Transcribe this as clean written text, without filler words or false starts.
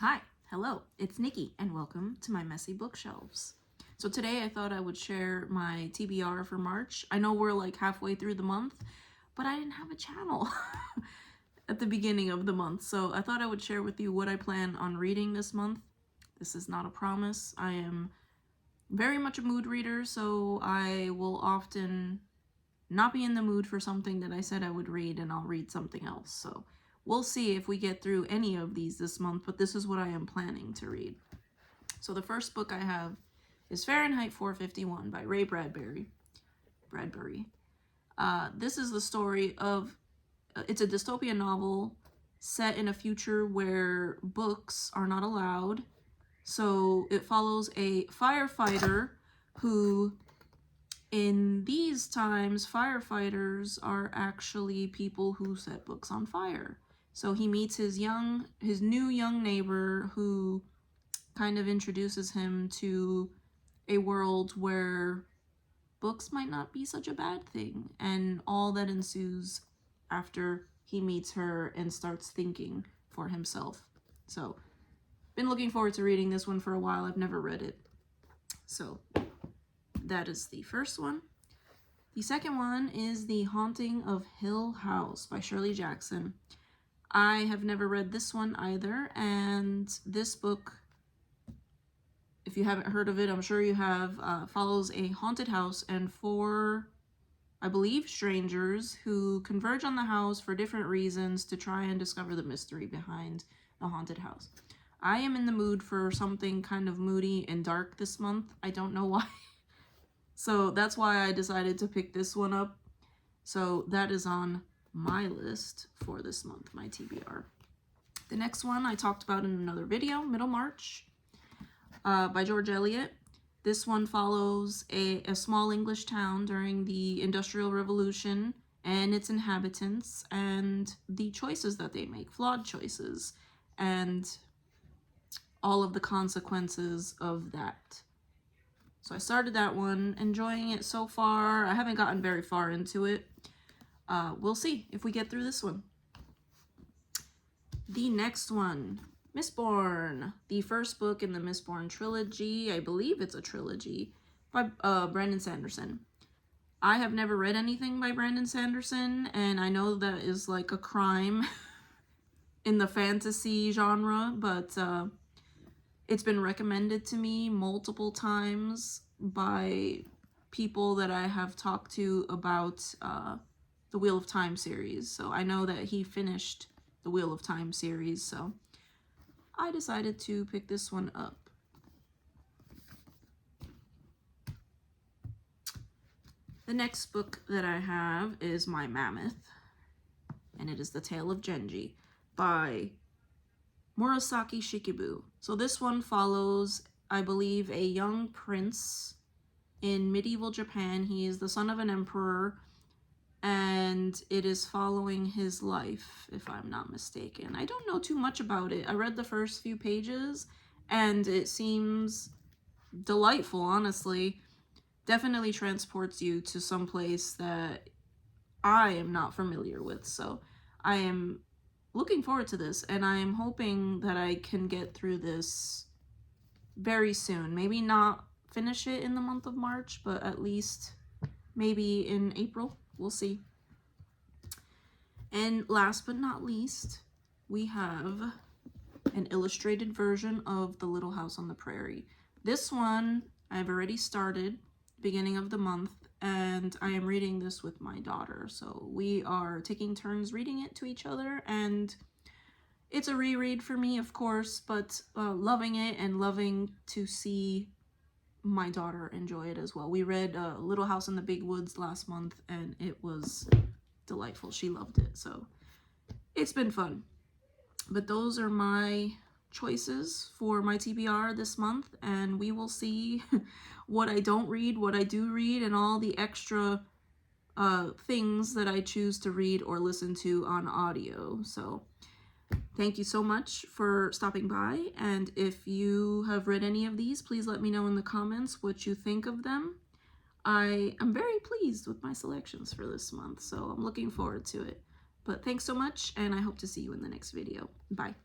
Hi, hello, it's Nikki, and welcome to my messy bookshelves. So today I thought I would share my TBR for March. I know we're like halfway through the month, but I didn't have a channel at the beginning of the month, so I thought I would share with you what I plan on reading this month. This is not a promise. I am very much a mood reader, so I will often not be in the mood for something that I said I would read, and I'll read something else. So we'll see if we get through any of these this month, but this is what I am planning to read. So the first book I have is Fahrenheit 451 by Ray Bradbury. This is the story of, it's a dystopian novel set in a future where books are not allowed. So it follows a firefighter who, in these times, firefighters are actually people who set books on fire. So he meets his new young neighbor who kind of introduces him to a world where books might not be such a bad thing, and all that ensues after he meets her and starts thinking for himself. So, been looking forward to reading this one for a while. I've never read it. So, that is the first one. The second one is The Haunting of Hill House by Shirley Jackson. I have never read this one either, and this book, if you haven't heard of it, I'm sure you have, follows a haunted house and four, I believe, strangers who converge on the house for different reasons to try and discover the mystery behind the haunted house. I am in the mood for something kind of moody and dark this month. I don't know why. So that's why I decided to pick this one up. So that is on my list for this month, my TBR. The next one I talked about in another video, Middlemarch, by George Eliot. This one follows a small English town during the Industrial Revolution and its inhabitants and the choices that they make, flawed choices, and all of the consequences of that. So I started that one, enjoying it so far. I haven't gotten very far into it. We'll see if we get through this one. The next one, Mistborn, the first book in the Mistborn trilogy. I believe it's a trilogy by Brandon Sanderson. I have never read anything by Brandon Sanderson, and I know that is like a crime in the fantasy genre, but it's been recommended to me multiple times by people that I have talked to about the Wheel of Time series. So I know that he finished the Wheel of Time series, so I decided to pick this one up. The next book that I have is My Mammoth, and it is The Tale of Genji by Murasaki Shikibu. So this one follows, I believe, a young prince in medieval Japan. He is the son of an emperor, and it is following his life, if I'm not mistaken. I don't know too much about it. I read the first few pages, and it seems delightful, honestly. Definitely transports you to some place that I am not familiar with, so I am looking forward to this, and I am hoping that I can get through this very soon. Maybe not finish it in the month of March, but at least maybe in April. We'll see. And last but not least, we have an illustrated version of The Little House on the Prairie. This one I've already started beginning of the month, and I am reading this with my daughter. So we are taking turns reading it to each other, and it's a reread for me, of course, but loving it and loving to see my daughter enjoy it as well. We read Little House in the Big Woods last month, and it was delightful. She loved it, so it's been fun. But those are my choices for my TBR this month, and we will see what I don't read, what I do read, and all the extra things that I choose to read or listen to on audio. So thank you so much for stopping by, and if you have read any of these, please let me know in the comments what you think of them. I am very pleased with my selections for this month, so I'm looking forward to it. But thanks so much, and I hope to see you in the next video. Bye.